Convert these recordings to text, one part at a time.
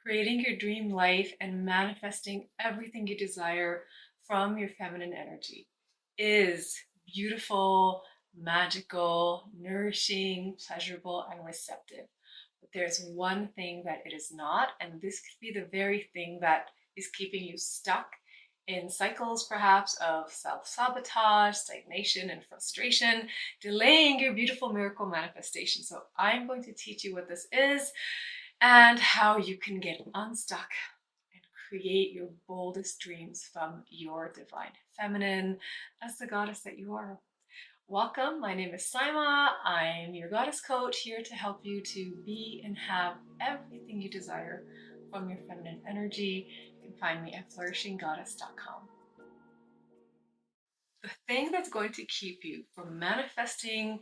creating your dream life and manifesting everything you desire from your feminine energy is beautiful, magical, nourishing, pleasurable, and receptive. But there's one thing that it is not, and this could be the very thing that is keeping you stuck in cycles perhaps of self-sabotage, stagnation, and frustration, delaying your beautiful miracle manifestation. So I'm going to teach you what this is and how you can get unstuck and create your boldest dreams from your divine feminine as the goddess that you are. Welcome, my name is Syma. I'm your goddess coach here to help you to be and have everything you desire from your feminine energy. You can find me at flourishinggoddess.com. The thing that's going to keep you from manifesting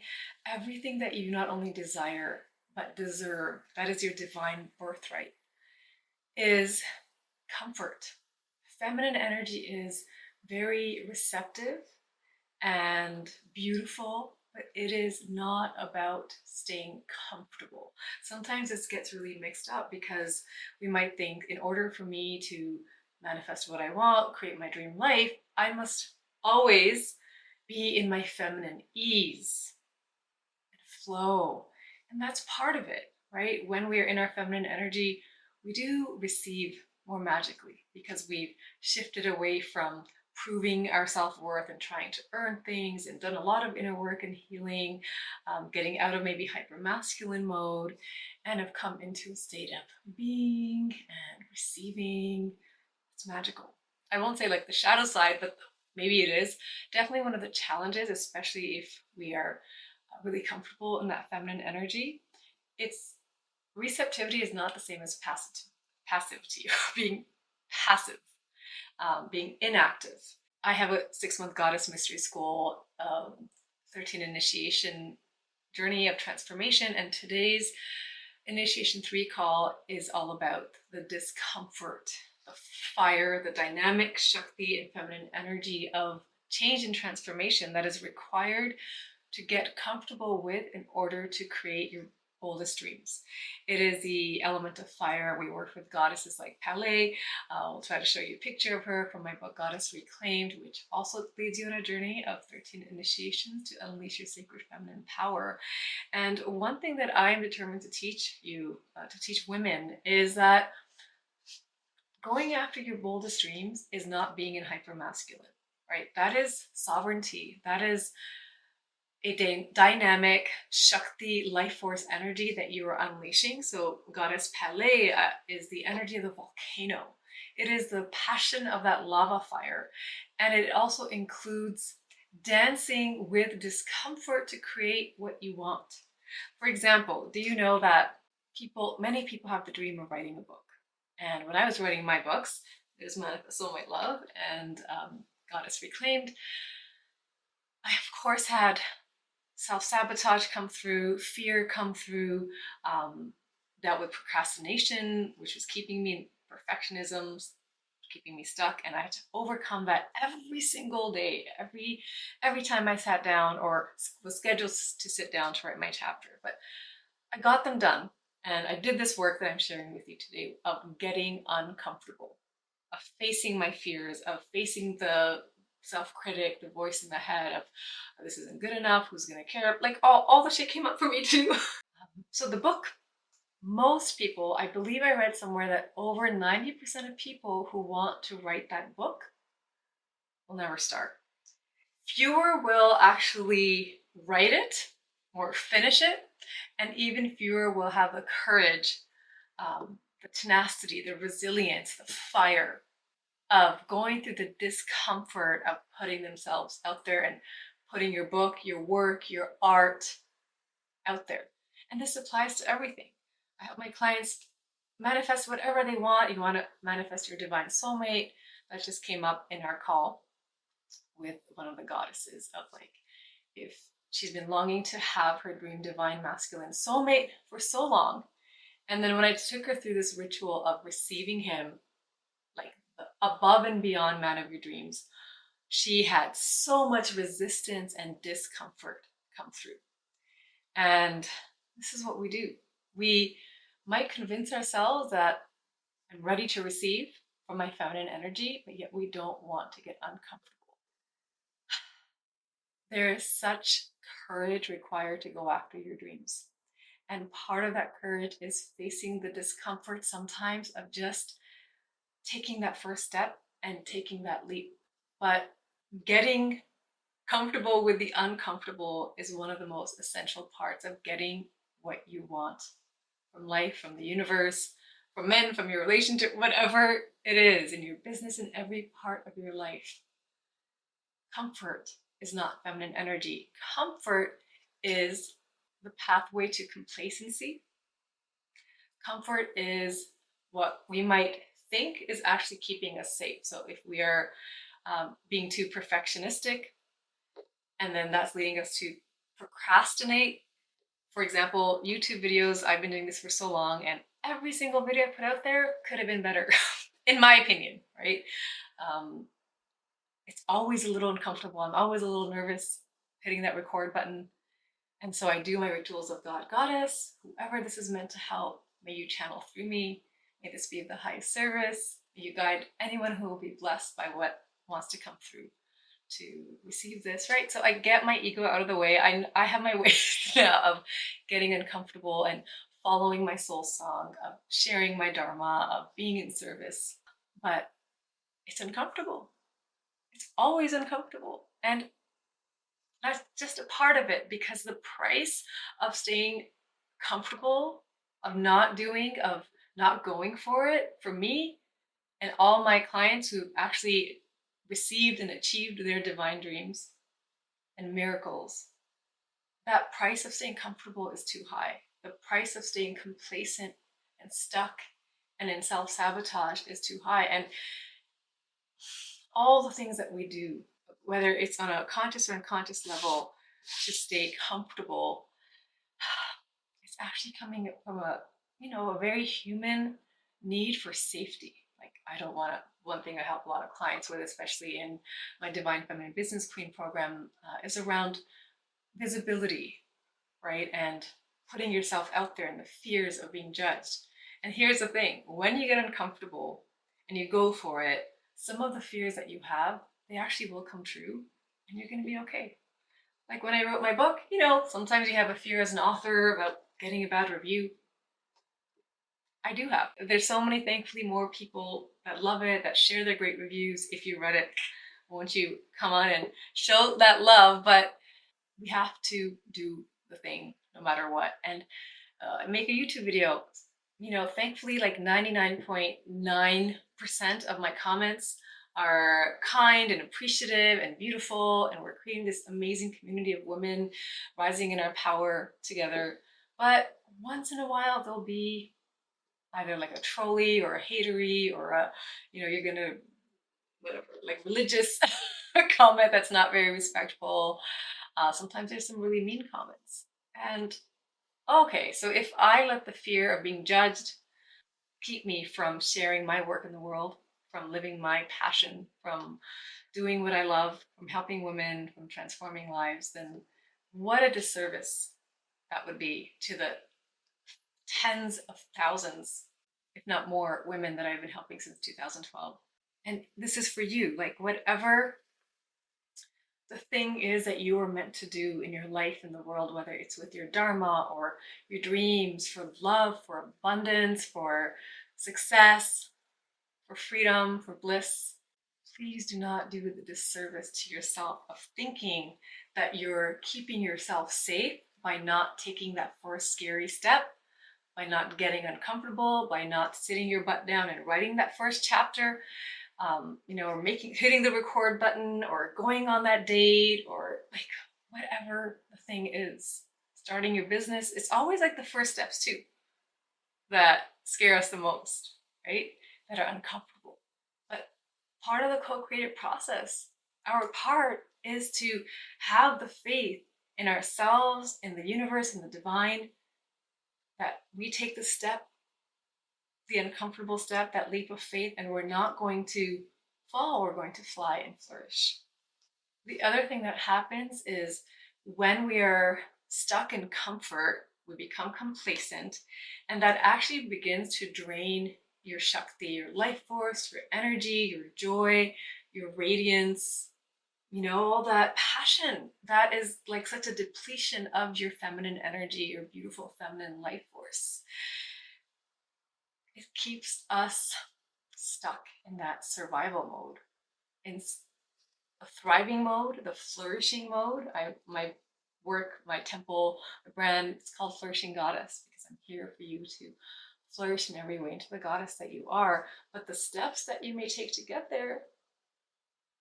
everything that you not only desire but deserve, that is your divine birthright, is comfort. Feminine energy is very receptive and beautiful, but it is not about staying comfortable. Sometimes this gets really mixed up because we might think in order for me to manifest what I want, create my dream life, I must always be in my feminine ease and flow. And that's part of it, right? When we are in our feminine energy, we do receive more magically because we've shifted away from proving our self-worth and trying to earn things and done a lot of inner work and healing, getting out of maybe hyper-masculine mode, and have come into a state of being and receiving. It's magical. I won't say like the shadow side, but maybe it is. Definitely one of the challenges, especially if we are really comfortable in that feminine energy. It's receptivity is not the same as passivity, being passive, being inactive. I have a 6-month goddess mystery school, 13 initiation journey of transformation, and today's initiation 3 call is all about the discomfort, the fire, the dynamic Shakti and feminine energy of change and transformation that is required to get comfortable with in order to create your boldest dreams. It is the element of fire. We work with goddesses like Palais. I'll try to show you a picture of her from my book Goddess Reclaimed, which also leads you on a journey of 13 initiations to unleash your sacred feminine power. And one thing that I'm determined to teach you, to teach women, is that going after your boldest dreams is not being in hyper-masculine, right? That is sovereignty. That is a dynamic Shakti life force energy that you are unleashing. So Goddess Palais is the energy of the volcano. It is the passion of that lava fire. And it also includes dancing with discomfort to create what you want. For example, do you know that many people have the dream of writing a book? And when I was writing my books, there's Manifest Soulmate Love and Goddess Reclaimed, I of course had self-sabotage come through, fear come through, dealt with procrastination, which was keeping me in perfectionism, keeping me stuck, and I had to overcome that every single day, every time I sat down or was scheduled to sit down to write my chapter. But I got them done, and I did this work that I'm sharing with you today of getting uncomfortable, of facing my fears, of facing the self-critic, the voice in the head of this isn't good enough, who's gonna care, like all the shit came up for me too. So the book, most people, I believe I read somewhere that over 90% of people who want to write that book will never start. Fewer will actually write it or finish it, and even fewer will have the courage, the tenacity, the resilience, the fire of going through the discomfort of putting themselves out there and putting your book, your work, your art out there. And this applies to everything. I help my clients manifest whatever they want. You want to manifest your divine soulmate. That just came up in our call with one of the goddesses of like, if she's been longing to have her dream divine masculine soulmate for so long. And then when I took her through this ritual of receiving him, like the above and beyond man of your dreams, she had so much resistance and discomfort come through. And this is what we do. We might convince ourselves that I'm ready to receive from my feminine energy, but yet we don't want to get uncomfortable. There is such courage required to go after your dreams. And part of that courage is facing the discomfort sometimes of just taking that first step and taking that leap. But getting comfortable with the uncomfortable is one of the most essential parts of getting what you want from life, from the universe, from men, from your relationship, whatever it is in your business, in every part of your life. Comfort is not feminine energy. Comfort is the pathway to complacency. Comfort is what we might think is actually keeping us safe. So if we are being too perfectionistic, and then that's leading us to procrastinate. For example, YouTube videos, I've been doing this for so long, and every single video I put out there could have been better, in my opinion, right? It's always a little uncomfortable. I'm always a little nervous hitting that record button. And so I do my rituals of God, Goddess, whoever this is meant to help, may you channel through me. May this be of the highest service. May you guide anyone who will be blessed by what wants to come through to receive this, right? So I get my ego out of the way. I have my ways now of getting uncomfortable and following my soul song, of sharing my dharma, of being in service. But it's uncomfortable. It's always uncomfortable. And that's just a part of it, because the price of staying comfortable, of not doing, of not going for it, for me and all my clients who actually received and achieved their divine dreams and miracles, that price of staying comfortable is too high. The price of staying complacent and stuck and in self-sabotage is too high. And all the things that we do, whether it's on a conscious or unconscious level, to stay comfortable, it's actually coming from a very human need for safety. Like, I don't want to, one thing I help a lot of clients with, especially in my Divine Feminine Business Queen program, is around visibility, right? And putting yourself out there and the fears of being judged. And here's the thing, when you get uncomfortable and you go for it, some of the fears that you have, they actually will come true, and you're going to be okay. Like when I wrote my book, sometimes you have a fear as an author about getting a bad review. I do have. There's so many, thankfully, more people that love it, that share their great reviews. If you read it, won't you come on and show that love? But we have to do the thing no matter what, and make a YouTube video. Thankfully, like 99.9% of my comments are kind and appreciative and beautiful, and we're creating this amazing community of women rising in our power together. But once in a while, there'll be either like a trolley or a hatery or you're gonna, whatever, like religious comment that's not very respectful. Sometimes there's some really mean comments. And okay, so if I let the fear of being judged keep me from sharing my work in the world, from living my passion, from doing what I love, from helping women, from transforming lives, then what a disservice that would be to the tens of thousands, if not more, women that I've been helping since 2012. And this is for you, like whatever the thing is that you are meant to do in your life in the world, whether it's with your dharma or your dreams, for love, for abundance, for success, for freedom, for bliss, please do not do the disservice to yourself of thinking that you're keeping yourself safe by not taking that first scary step, by not getting uncomfortable, by not sitting your butt down and writing that first chapter, or hitting the record button, or going on that date, or like whatever the thing is. Starting your business, it's always like the first steps too that scare us the most, right? That are uncomfortable. But part of the co-creative process, our part is to have the faith in ourselves, in the universe, in the divine, that we take the step, the uncomfortable step, that leap of faith, and we're not going to fall, we're going to fly and flourish. The other thing that happens is when we are stuck in comfort, we become complacent, and that actually begins to drain your Shakti, your life force, your energy, your joy, your radiance, all that passion. That is like such a depletion of your feminine energy, your beautiful feminine life force. It keeps us stuck in that survival mode. In a thriving mode, the flourishing mode, my work, my temple, my brand, it's called Flourishing Goddess because I'm here for you to flourish in every way into the goddess that you are. But the steps that you may take to get there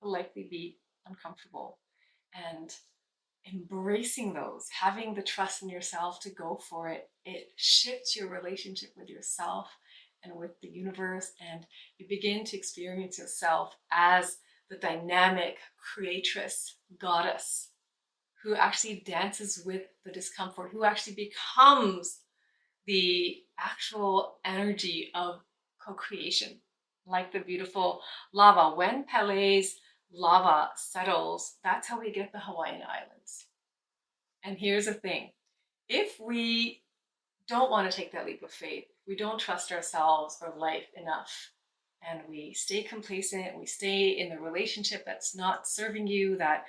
will likely be uncomfortable. And embracing those, having the trust in yourself to go for it, it shifts your relationship with yourself and with the universe, and you begin to experience yourself as the dynamic creatress goddess who actually dances with the discomfort, who actually becomes the actual energy of co-creation, like the beautiful lava. When Pele's lava settles, that's how we get the Hawaiian Islands. And here's the thing, if we don't want to take that leap of faith, we don't trust ourselves or life enough, and we stay complacent, we stay in the relationship that's not serving you, that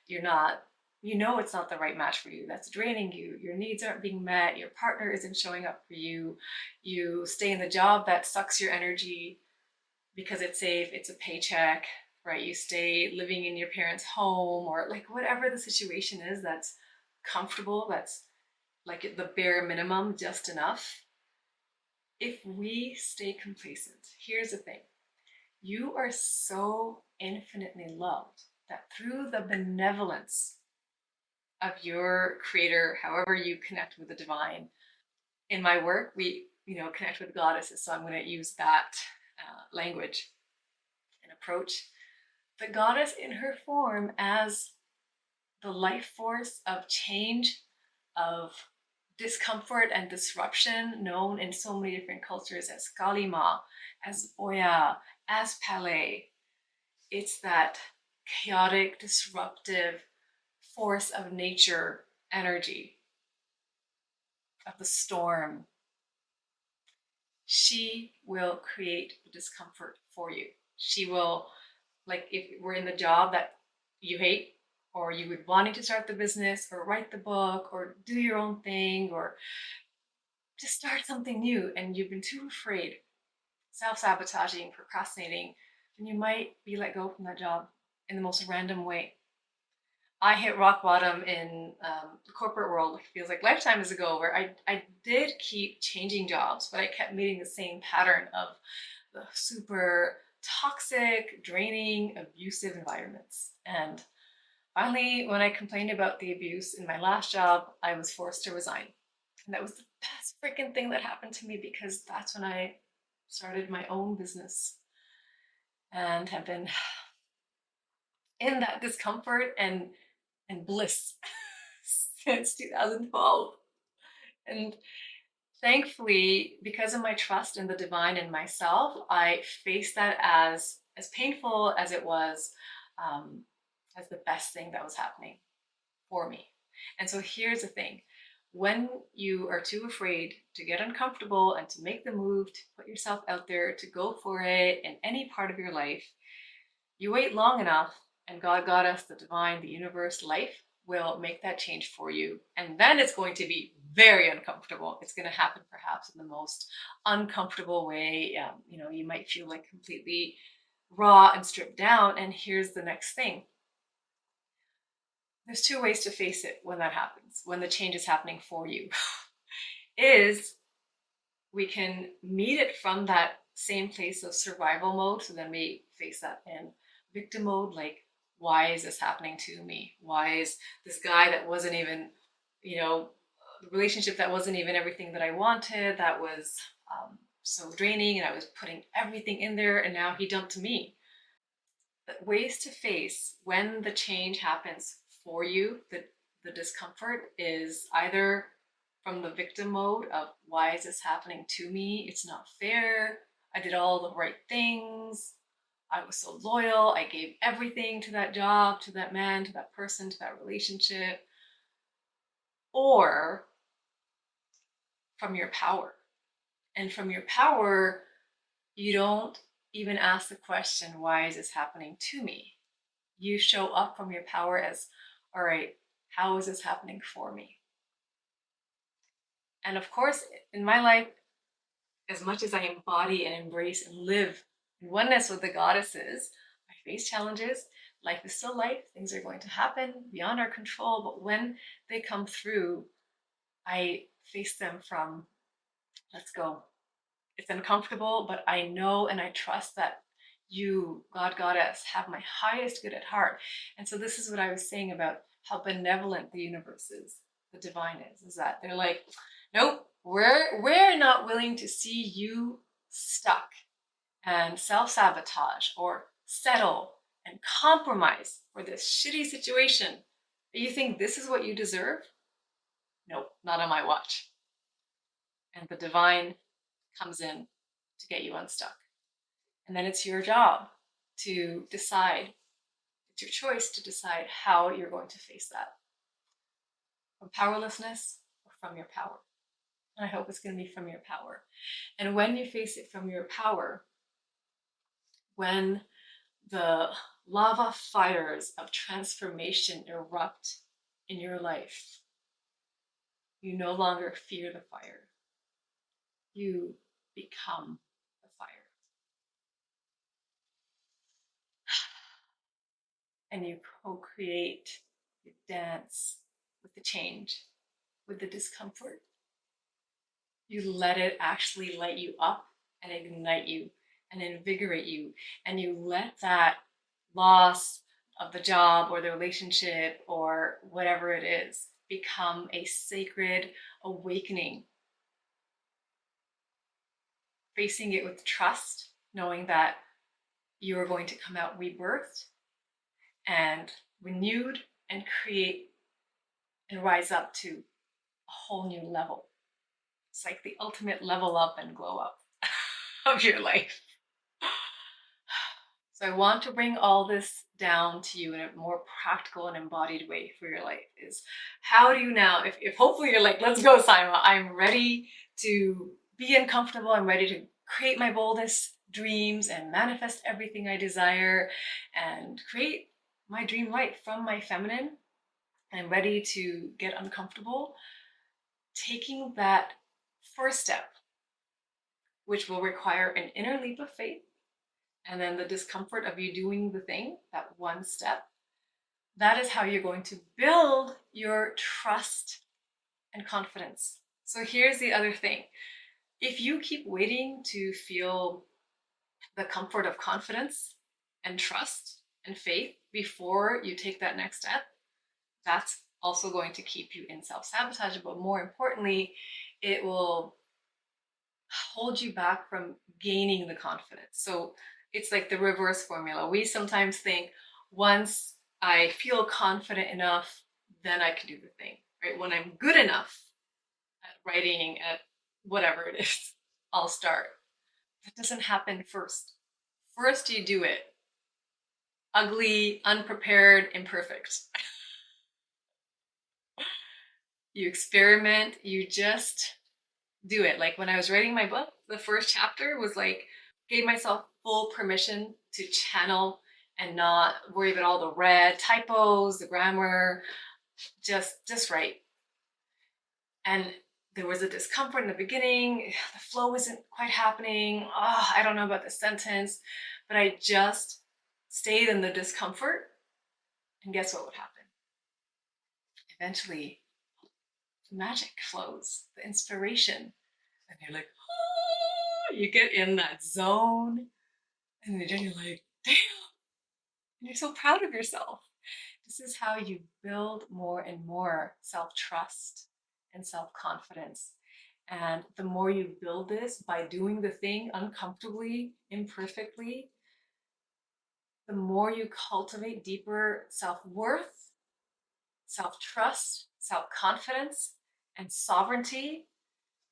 you're not, it's not the right match for you, that's draining you, your needs aren't being met, your partner isn't showing up for you, you stay in the job that sucks your energy because it's safe, it's a paycheck, right? You stay living in your parents' home, or like whatever the situation is that's comfortable, that's like the bare minimum, just enough. If we stay complacent, here's the thing, you are so infinitely loved that through the benevolence of your creator, however you connect with the divine, in my work, we, connect with goddesses. So I'm going to use that language and approach. The goddess in her form as the life force of change, of discomfort and disruption, known in so many different cultures as Kalima, as Oya, as Pele. It's that chaotic, disruptive force of nature energy, of the storm. She will create the discomfort for you. She will, like if we're in the job that you hate, or you would wanting to start the business or write the book or do your own thing or just start something new, and you've been too afraid, self-sabotaging, procrastinating, then you might be let go from that job in the most random way. I hit rock bottom in the corporate world, it feels like lifetimes ago, where I did keep changing jobs, but I kept meeting the same pattern of the super toxic, draining, abusive environments. And finally, when I complained about the abuse in my last job, I was forced to resign. And that was the best freaking thing that happened to me, because that's when I started my own business and have been in that discomfort and bliss since 2012. And thankfully, because of my trust in the divine and myself, I faced that as painful as it was, as the best thing that was happening for me. And so here's the thing, when you are too afraid to get uncomfortable and to make the move, to put yourself out there, to go for it in any part of your life, you wait long enough, and God, Goddess, the divine, the universe, life will make that change for you. And then it's going to be very uncomfortable. It's going to happen perhaps in the most uncomfortable way. You might feel like completely raw and stripped down. And here's the next thing. There's two ways to face it when that happens, when the change is happening for you. Is we can meet it from that same place of survival mode. So then we face that in victim mode, like, why is this happening to me? Why is this guy that wasn't even, the relationship that wasn't even everything that I wanted, that was so draining, and I was putting everything in there, and now he dumped me. But ways to face when the change happens for you, the discomfort, is either from the victim mode of, why is this happening to me? It's not fair. I did all the right things. I was so loyal. I gave everything to that job, to that man, to that person, to that relationship. Or from your power. And from your power, You don't even ask the question, why is this happening to me? You show up from your power as, all right, how is this happening for me? And of course, in my life, as much as I embody and embrace and live in oneness with the goddesses, I face challenges. Life is still life. Things are going to happen beyond our control. But when they come through, I face them from, let's go. It's uncomfortable, but I know and I trust that you, God, Goddess, have my highest good at heart. And so this is what I was saying about how benevolent the universe is, the divine is that they're like, nope, we're not willing to see you stuck and self-sabotage or settle and compromise for this shitty situation. You think this is what you deserve? Nope, not on my watch. And the divine comes in to get you unstuck. And then it's your job to decide, it's your choice to decide how you're going to face that. From powerlessness or from your power. And I hope it's going to be from your power. And when you face it from your power, when the lava fires of transformation erupt in your life, you no longer fear the fire. You become the fire. And you co-create, you dance with the change, with the discomfort. You let it actually light you up and ignite you and invigorate you. And you let that loss of the job or the relationship or whatever it is become a sacred awakening. Facing it with trust, knowing that you are going to come out rebirthed and renewed and create and rise up to a whole new level. It's like the ultimate level up and glow up of your life. So I want to bring all this down to you in a more practical and embodied way for your life. Is how do you now, if hopefully you're like, let's go, Syma, I'm ready to be uncomfortable, I'm ready to create my boldest dreams and manifest everything I desire and create my dream life from my feminine. I'm ready to get uncomfortable. Taking that first step, which will require an inner leap of faith, and then the discomfort of you doing the thing, that one step, that is how you're going to build your trust and confidence. So here's the other thing. If you keep waiting to feel the comfort of confidence and trust and faith before you take that next step, that's also going to keep you in self-sabotage. But more importantly, it will hold you back from gaining the confidence. So it's like the reverse formula. We sometimes think once I feel confident enough, then I can do the thing, right? When I'm good enough at writing, at whatever it is, I'll start. That doesn't happen first. First, you do it. Ugly, unprepared, imperfect. You experiment, you just do it. Like when I was writing my book, the first chapter was like, gave myself full permission to channel and not worry about all the red typos, the grammar, just write. And there was a discomfort in the beginning. The flow isn't quite happening. Oh, I don't know about this sentence, but I just stayed in the discomfort. And guess what would happen? Eventually, the magic flows, the inspiration. And you're like, oh, you get in that zone. And then you're like, damn. And you're so proud of yourself. This is how you build more and more self-trust and self-confidence. And the more you build this by doing the thing uncomfortably, imperfectly, the more you cultivate deeper self-worth, self-trust, self-confidence, and sovereignty,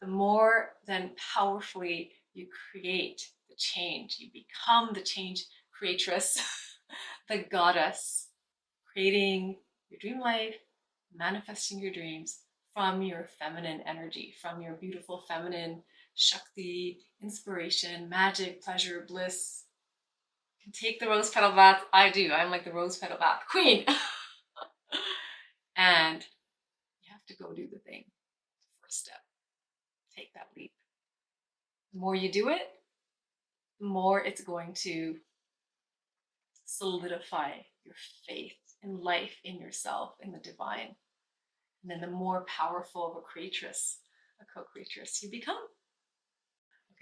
the more then powerfully you create the change. You become the change creatress, the goddess, creating your dream life, manifesting your dreams from your feminine energy, from your beautiful feminine Shakti, inspiration, magic, pleasure, bliss. You can take the rose petal bath. I do. I'm like the rose petal bath queen. And you have to go do the thing. First step. Take that leap. The more you do it, the more it's going to solidify your faith in life, in yourself, in the divine. And then the more powerful of a creatress, a co-creatress you become.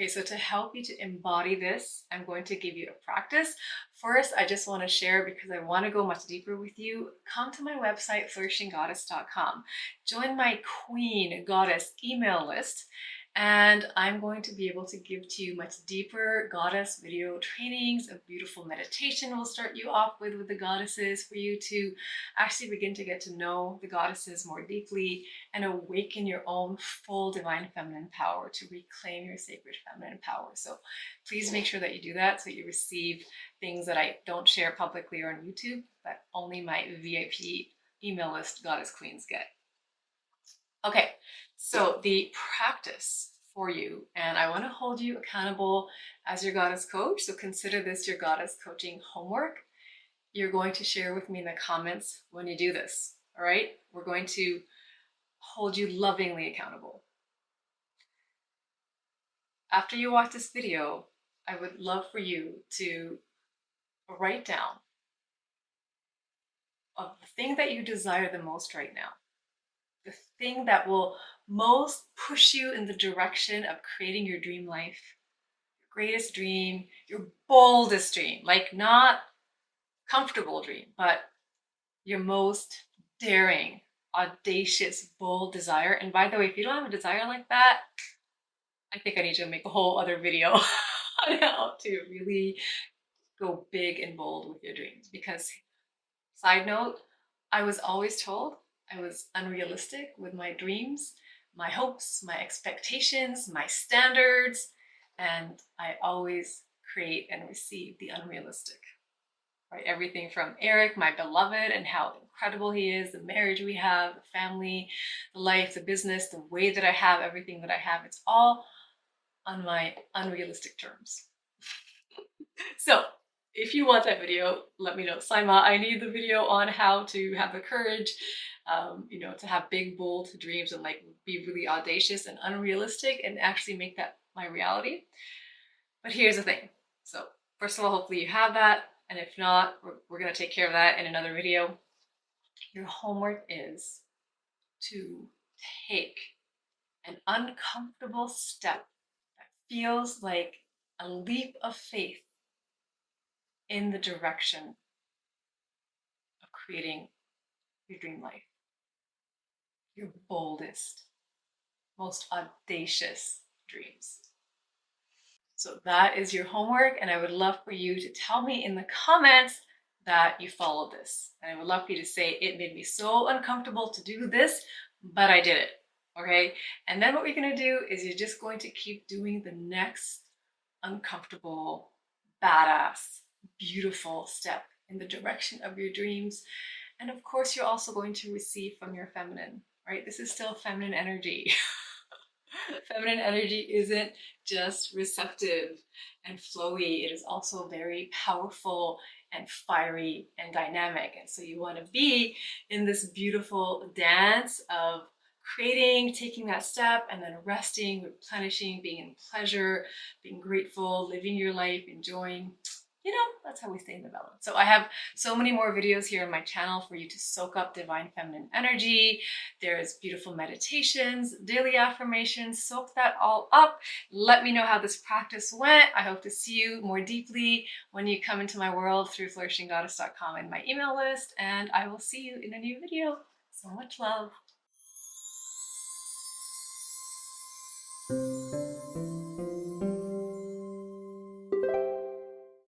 Okay, so to help you to embody this, I'm going to give you a practice. First, I just want to share, because I want to go much deeper with you, come to my website, flourishinggoddess.com. Join my Queen Goddess email list, and I'm going to be able to give to you much deeper goddess video trainings. A beautiful meditation will start you off with the goddesses for you to actually begin to get to know the goddesses more deeply and awaken your own full divine feminine power to reclaim your sacred feminine power. So please make sure that you do that so you receive things that I don't share publicly or on YouTube, but only my VIP email list goddess queens get. Okay, so the practice for you, and I want to hold you accountable as your goddess coach, so consider this your goddess coaching homework. You're going to share with me in the comments when you do this, all right? We're going to hold you lovingly accountable. After you watch this video, I would love for you to write down of the thing that you desire the most right now, the thing that will most push you in the direction of creating your dream life, your greatest dream, your boldest dream, like not comfortable dream, but your most daring, audacious, bold desire. And by the way, if you don't have a desire like that, I think I need to make a whole other video on how to really go big and bold with your dreams. Because, side note, I was always told I was unrealistic with my dreams, my hopes, my expectations, my standards, and I always create and receive the unrealistic. Right? Everything from Eric, my beloved, and how incredible he is, the marriage we have, the family, the life, the business, the way that I have everything that I have, it's all on my unrealistic terms. So if you want that video, let me know. Syma, I need the video on how to have the courage, to have big, bold dreams and like be really audacious and unrealistic and actually make that my reality. But here's the thing. So first of all, hopefully you have that. And if not, we're going to take care of that in another video. Your homework is to take an uncomfortable step that feels like a leap of faith in the direction of creating your dream life, your boldest, most audacious dreams. So that is your homework, and I would love for you to tell me in the comments that you followed this. And I would love for you to say, it made me so uncomfortable to do this, but I did it, okay? And then what we're gonna do is you're just going to keep doing the next uncomfortable, badass, beautiful step in the direction of your dreams. And of course, you're also going to receive from your feminine, right? This is still feminine energy. Feminine energy isn't just receptive and flowy, it is also very powerful and fiery and dynamic. And so you want to be in this beautiful dance of creating, taking that step, and then resting, replenishing, being in pleasure, being grateful, living your life, enjoying. That's how we stay in the balance. So I have so many more videos here on my channel for you to soak up divine feminine energy. There's beautiful meditations, daily affirmations, soak that all up. Let me know how this practice went. I hope to see you more deeply when you come into my world through flourishinggoddess.com and my email list, and I will see you in a new video. So much love.